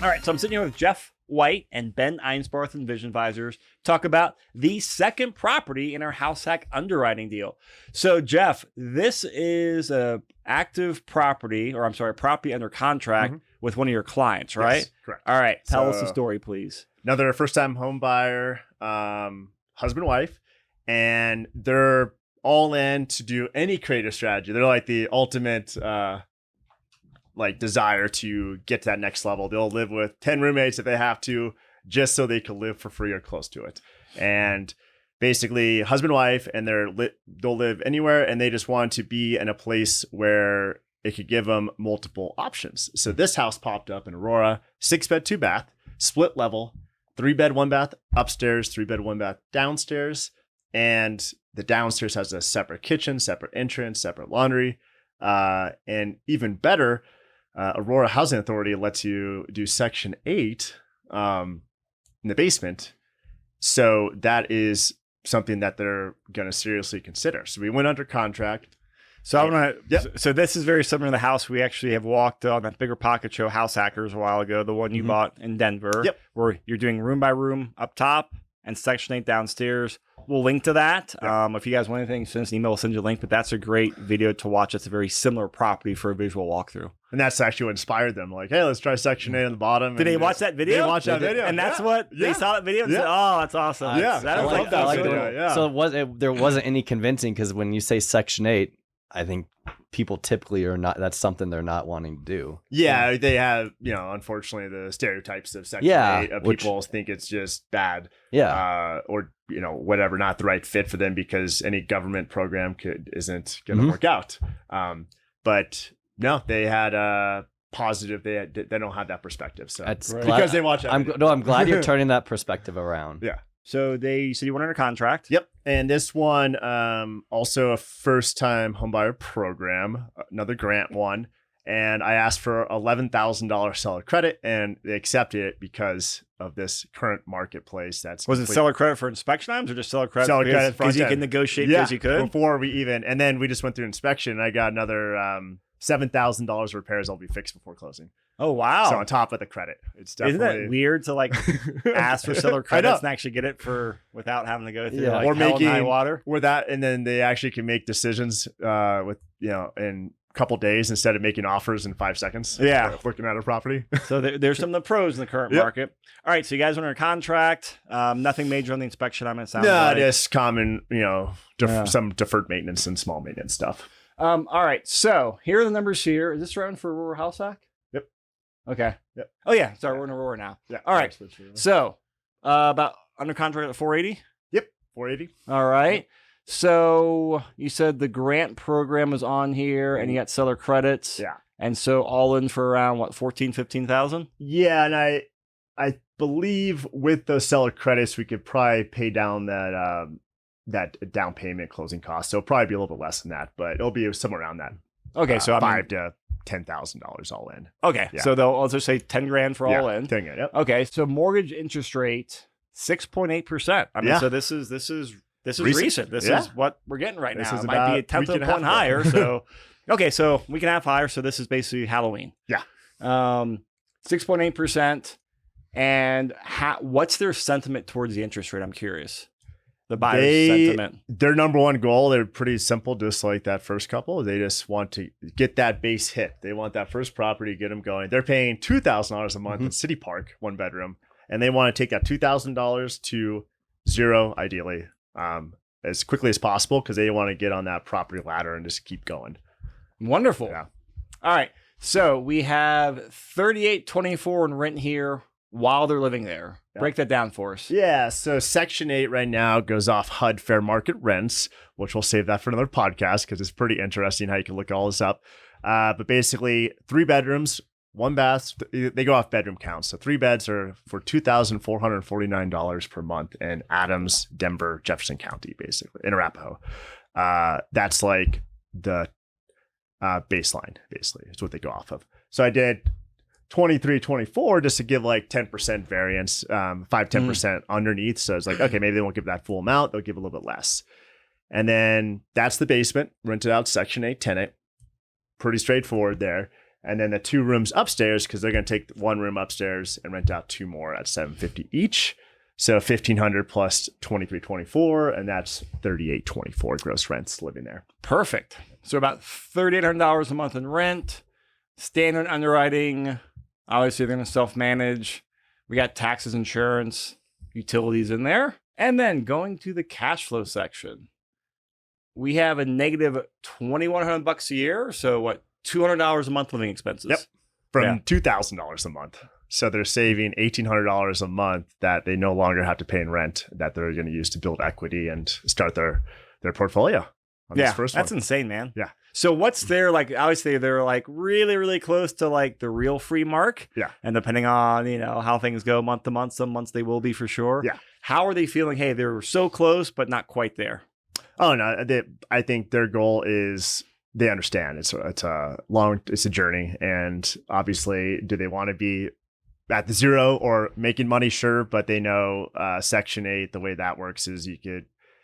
All right, so I'm sitting here with Jeff White and Ben Einspahr with Envision Advisors, talk about the second property in our house hack underwriting deal. So Jeff, this is a active property, or I'm sorry, property under contract with one of your clients, right? Yes, correct. All right, tell us the story, please. Another first-time home buyer, husband, wife, and they're all in to do any creative strategy. They're like the ultimate desire to get to that next level. They'll live with 10 roommates if they have to, just so they can live for free or close to it. And basically husband, wife, and they'll live anywhere, and they just want to be in a place where it could give them multiple options. So this house popped up in Aurora, 6-bed, 2-bath, split level, 3-bed, 1-bath upstairs, 3-bed, 1-bath downstairs. And the downstairs has a separate kitchen, separate entrance, separate laundry. And even better, Aurora Housing Authority lets you do Section 8 in the basement. So that is something that they're going to seriously consider. So we went under contract. So So this is very similar to the house we actually have walked on that Bigger Pocket Show House Hackers a while ago, the one you bought in Denver, where you're doing room by room up top and Section 8 downstairs. We'll link to that. If you guys want anything, send us an email, we'll send you a link. But that's a great video to watch. It's a very similar property for a visual walkthrough. And that's actually what inspired them. Like, hey, let's try Section 8 on the bottom. Did they watch that video? They watched that video. And that's what they saw that video and said, oh, that's awesome. I love that video. So there wasn't any convincing, because when you say Section 8, I think people typically are not, that's something they're not wanting to do. Yeah, they have, unfortunately, the stereotypes of Section 8 of people think it's just bad. Yeah. Or, whatever, not the right fit for them because any government program isn't going to work out. But no, they had a positive, they don't have that perspective. So because they watch that. I'm glad you're turning that perspective around. Yeah. So you went under contract. Yep. And this one, also a first-time homebuyer program, another grant one. And I asked for $11,000 seller credit, and they accepted it because of this current marketplace. Was it seller credit for inspection items or just seller credit? Seller credit because you can negotiate because you could? Before we even, and then we just went through inspection, and I got another $7,000 repairs that'll be fixed before closing. Oh, wow. So on top of the credit, it's definitely... Isn't that weird to ask for seller credits and actually get it without having to go through or making high water? Or that, and then they actually can make decisions with, in a couple days instead of making offers in 5 seconds. Yeah. Looking at a property. So there's some of the pros in the current market. All right. So you guys are under contract. Nothing major on the inspection. Just common, some deferred maintenance and small maintenance stuff. All right. So here are the numbers here. Is this around for Aurora House Hack? Yep. Okay. Yep. Oh yeah. Sorry, we're in Aurora now. Yeah. All right. So about under contract at 480. Yep. 480. All right. So you said the grant program was on here, and you got seller credits. Yeah. And so all in for around what, 15,000? Yeah, and I believe with those seller credits, we could probably pay down that down payment closing cost. So it'll probably be a little bit less than that, but it'll be somewhere around that. Okay, so $5,000 to $10,000 all in. Okay, so they'll just say 10 grand for all in. 10 grand. Yep. Okay, so mortgage interest rate 6.8%. I mean, so this is recent. This is what we're getting right now. It might be a tenth of a point higher. So okay, so we can have higher. So this is basically Halloween. Yeah. 6.8%. And what's their sentiment towards the interest rate? I'm curious. The buyer's sentiment. Their number one goal, they're pretty simple, just like that first couple. They just want to get that base hit. They want that first property, get them going. They're paying $2,000 a month in City Park, 1 bedroom. And they want to take that $2,000 to zero, ideally, as quickly as possible, because they want to get on that property ladder and just keep going. Wonderful. Yeah. All right. So we have $38.24 in rent here while they're living there. Yeah. Break that down for us. Yeah. So Section 8 right now goes off HUD fair market rents, which we'll save that for another podcast because it's pretty interesting how you can look all this up. But basically 3 bedrooms, 1 bath, they go off bedroom counts. So 3 beds are for $2,449 per month in Adams, Denver, Jefferson County, basically, in Arapahoe. That's like the baseline, basically, is what they go off of. So I did 23, 24 just to give like 10% variance, 10% underneath. So it's like, okay, maybe they won't give that full amount. They'll give a little bit less. And then that's the basement, rented out Section 8 tenant. Pretty straightforward there. And then the 2 rooms upstairs, because they're going to take 1 room upstairs and rent out 2 more at $750 each. So $1,500 plus $2,324, and that's $3,824 gross rents living there. Perfect. So about $3,800 a month in rent, standard underwriting. Obviously, they're going to self-manage. We got taxes, insurance, utilities in there. And then going to the cash flow section, we have a negative $2,100 a year. So what, $200 a month living expenses? Yep. From $2,000 a month. So they're saving $1,800 a month that they no longer have to pay in rent that they're going to use to build equity and start their portfolio. On this first that's one. insane, man. Yeah. So what's their, like, obviously they're like really, really close to like the real free mark. Yeah. And depending on, how things go month to month, some months they will be for sure. Yeah. How are they feeling? Hey, they're so close, but not quite there. Oh, no. I think their goal is they understand it's a journey. And obviously, do they want to be at the zero or making money? Sure. But they know Section 8, the way that works is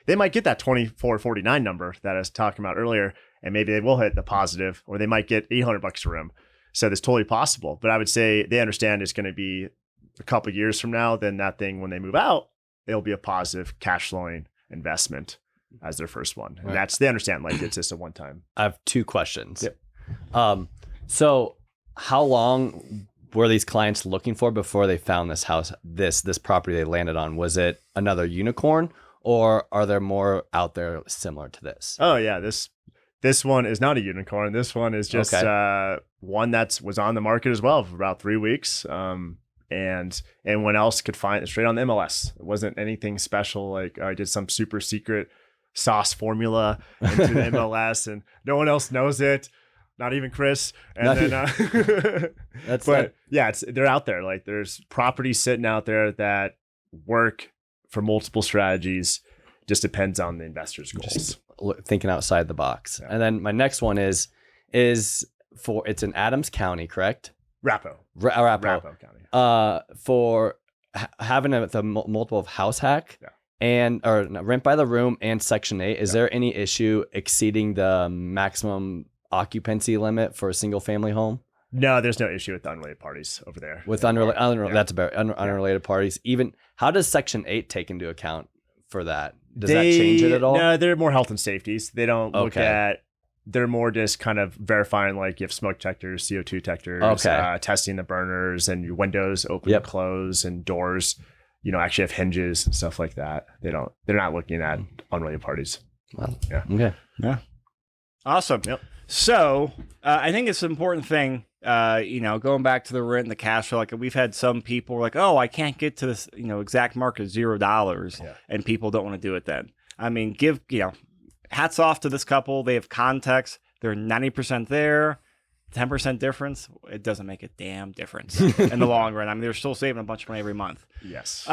they might get that 2449 number that I was talking about earlier, and maybe they will hit the positive, or they might get $800 a room. So that's totally possible. But I would say they understand it's going to be a couple of years from now, then that thing, when they move out, it'll be a positive cash flowing investment as their first one. And they understand, like, it's just a one time. I have 2 questions. Yep. So how long were these clients looking for before they found this house, this property they landed on? Was it another unicorn, or are there more out there similar to this? Oh yeah, this one is not a unicorn. This one is just one that was on the market as well for about 3 weeks. And anyone else could find it straight on the MLS. It wasn't anything special. Like I did some super secret sauce formula into the MLS, and no one else knows it. Not even Chris. And they're out there. Like there's properties sitting out there that work for multiple strategies. Just depends on the investor's goals. Just thinking outside the box. Yeah. And then my next one is it's in Adams County, correct? Arapahoe County. For having the multiple of house hack rent by the room and Section 8, is there any issue exceeding the maximum occupancy limit for a single family home? No, there's no issue with the unrelated parties over there. With that's about unrelated parties. Even how does Section 8 take into account for that? Does that change it at all? No, they're more health and safeties. They don't look at. They're more just kind of verifying, like you have smoke detectors, CO2 detectors, testing the burners and your windows open and close and doors. Actually have hinges and stuff like that. They're not looking at unrelated parties. Well, okay. Yeah. Awesome. Yep. So I think it's an important thing, going back to the rent and the cash flow. Like we've had some people like, oh, I can't get to this, exact market $0, and people don't want to do it then. I mean, hats off to this couple. They have context. They're 90% there. 10% difference. It doesn't make a damn difference in the long run. I mean, they're still saving a bunch of money every month. Yes.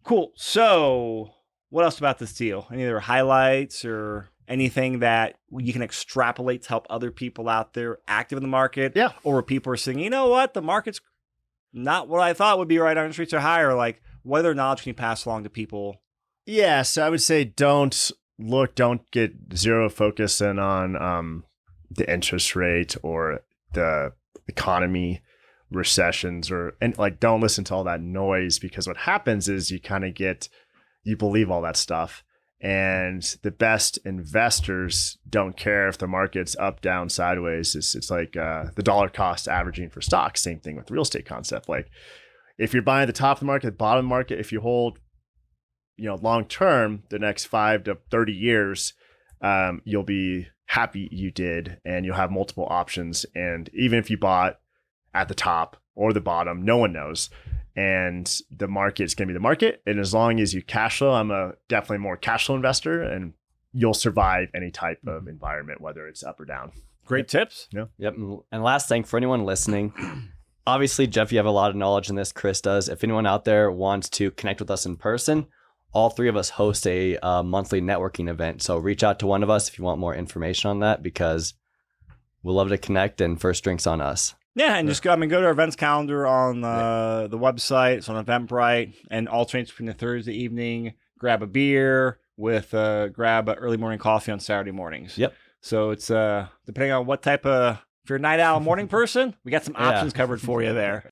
Cool. So what else about this deal? Any other highlights or anything that you can extrapolate to help other people out there active in the market? Yeah. Or where people are saying, you know what? The market's not what I thought would be right on the streets are higher. Like, what other knowledge can you pass along to people? Yeah. So I would say don't get zero focus in on the interest rate or the economy, recessions, don't listen to all that noise, because what happens is you believe all that stuff. And the best investors don't care if the market's up, down, sideways. It's like the dollar cost averaging for stocks. Same thing with the real estate concept. Like if you're buying the top of the market, the bottom of the market, if you hold, long term, the next 5 to 30 years, you'll be happy you did, and you'll have multiple options. And even if you bought at the top or the bottom, no one knows. And the market's going to be the market. And as long as you cash flow, I'm definitely more cash flow investor, and you'll survive any type of environment, whether it's up or down. Great tips. Yeah. Yep. And last thing for anyone listening, obviously, Jeff, you have a lot of knowledge in this. Chris does. If anyone out there wants to connect with us in person, all 3 of us host a monthly networking event. So reach out to one of us if you want more information on that, because we'll love to connect, and first drink's on us. Yeah, and just go to our events calendar on the website. It's on Eventbrite, and alternates between the Thursday evening, grab a beer, with grab early morning coffee on Saturday mornings. Yep. So it's depending on what type of, if you're a night owl morning person, we got some options covered for you there.